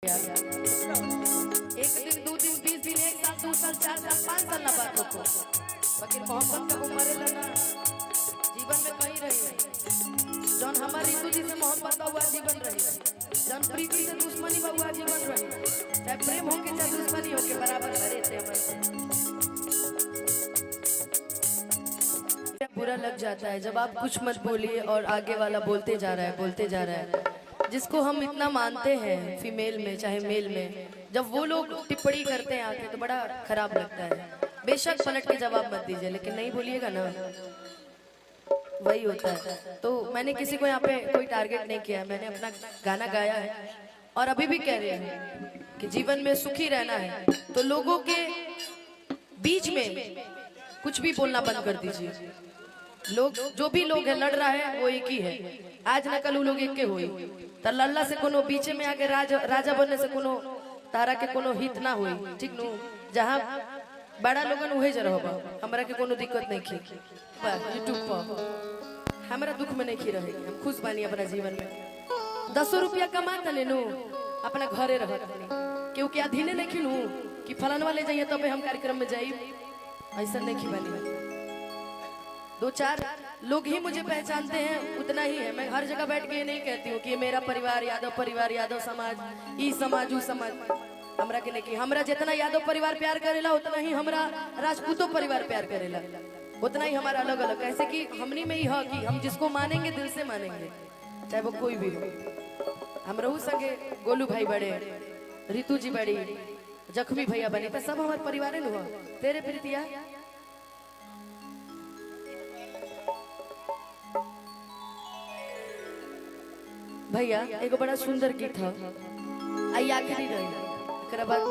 यार। एक दिन, 2 दिन, 20 दिन, 1 साल, 2 साल, 4 साल, 5 साल ना बात हो, बाकी मोहब्बत कब मरेला ना, जीवन में कहीं रही। जौन हमारी ऋतु जी से मोहब्बत हुआ जीवन रही, जौन प्रीति से दुश्मनी हुआ जीवन रही, चाहे प्रेम हो के चाहे दुश्मनी हो के बराबर भरे थे हमारे। बुरा लग जाता है जब आप कुछ मत बोलिए और आगे वाला बोलते जा रहा है, बोलते जा रहा है। जिसको हम इतना मानते हैं फीमेल में चाहे मेल में, जब वो लोग टिप्पणी करते हैं आके तो बड़ा खराब लगता है। बेशक पलट के जवाब मत दीजिए, लेकिन नहीं बोलिएगा ना, वही होता है। तो मैंने किसी को यहाँ पे कोई टारगेट नहीं किया, मैंने अपना गाना गाया है और अभी भी कह रहे हैं कि जीवन में सुखी रहना है तो लोगों के बीच में कुछ भी बोलना बंद कर दीजिए। लोग जो भी लोग है लड़ रहा है वो एक ही है, आज ना कल लोग एक के होई तो लल्ला से कोनो बीचे में आगे राजा बनने से कोनो तारा के कोनो हित ना होई, ठीक नु। जहाँ बड़ा लोगन वही जरा होगा, हमरा के कोनो दिक्कत नहीं की यूट्यूब पर हमरा दुख में नहीं खी रहे, हम खुश बानी अपना जीवन में। 10 रुपया कमा तले नु अपना घरे रह क्योंकि अधीने नहीं खिनू कि फलन वाले जाइए तब हम कार्यक्रम में जाई, ऐसा नहीं खी बानी। 2-4 लोग ही मुझे पहचानते हैं, उतना ही है। मैं हर जगह बैठ के ये नहीं कहती हूँ कि ये मेरा परिवार यादव समाज, ई समाज ऊ समाज, हमरा के नहीं की। हमरा जितना यादव परिवार प्यार करेला उतना ही हमरा राजपूतों परिवार प्यार करेला, उतना ही हमारा अलग अलग। ऐसे कि हमनी में ही है कि हम जिसको मानेंगे दिल से मानेंगे, चाहे वो कोई भी हो। हम रहू संगे गोलू भाई बड़े, रितु जी बड़ी, जख्मी भैया बने, तो सब हमारे परिवार है हुआ। तेरे प्रीतिया भैया एगो बड़ा सुंदर गीत है, आई आखिरी रही, एक बाद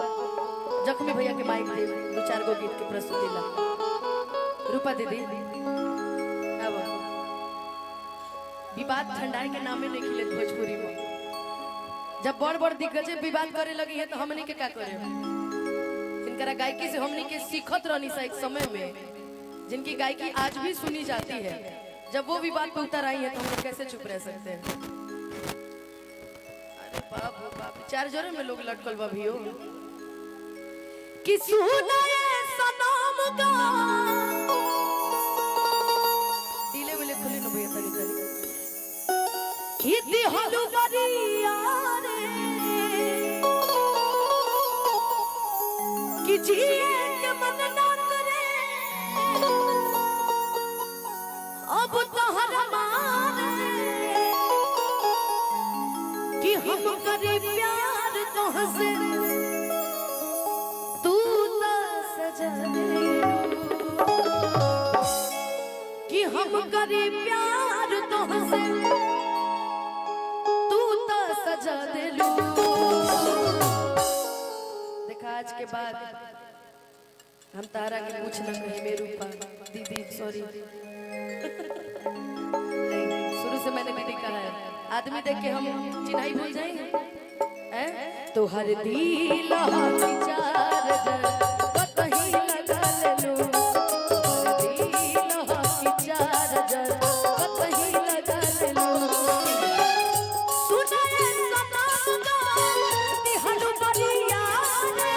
जख्मी भैया के माइक दे 2-4 गो गीत के प्रस्तुति ला। रूपा दीदी अब विवाद ठंडाए के नामे नहीं खिले भोजपुरी में। जब बड़ बड़ दिग्गज विवाद करे लगी है तो हमनी के क्या करे, इनकरा गायकी से हमनी के सीखत रहनी सा एक समय में, जिनकी गायकी आज भी सुनी जाती है। जब वो विवाद पे उतर आई है तो हम लोग कैसे चुप रह सकते हैं। बाप बाप 4 जोरे में लोग लटकल बा भी हो कि सुनाए सनम का दिले वाले खुले न भैया तनी तनी कि दिहलु बरिया रे कि जिए के मन ना करे अब तोहर मारे कि हम करे प्यार तोहसे तू तो सजा दे, कि हम करे प्यार तोहसे तू तो सजा दे लू। देखा आज के बाद हम तारा के कुछ न कहे, मेरूपा दीदी सॉरी शुरू से मैंने भी कहा है, आदमी देख के हम चिन्हाई भूल जाएंगे। तो हर दिल विचार कतही लगा ले लो, हर दिल विचार कतही लगा ले लो। सुनाए सनम का दिहलु बरिया रे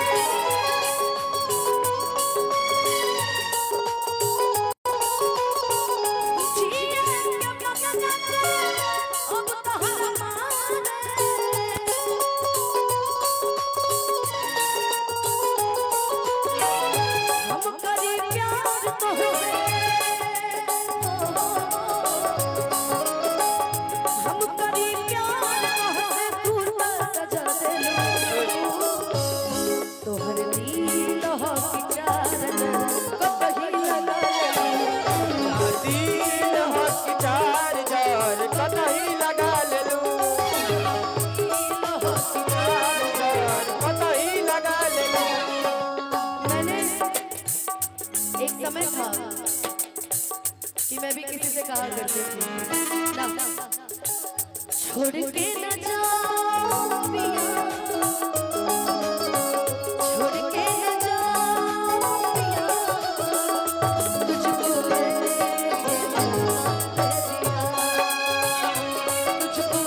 समय था कि मैं भी किसी से कहा करती थी ना, छोड़ के न जाओ पिया, छोड़ के न जाओ पिया, तुझको तुझको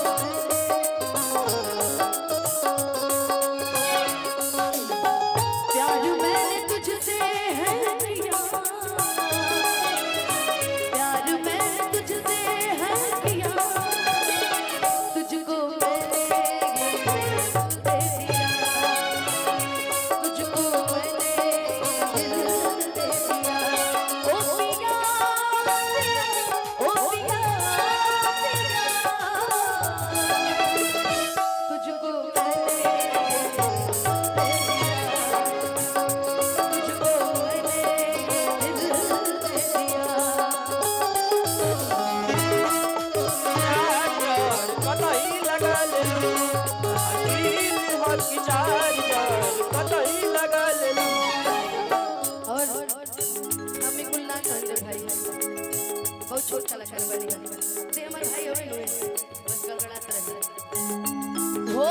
की चार चार कतई लगा लेलू। और हमें कुल ना कहते भाई बहुत छोट कलाकार बनी ते हमारे भाई होवे नु बस गड़गड़ात रहे हो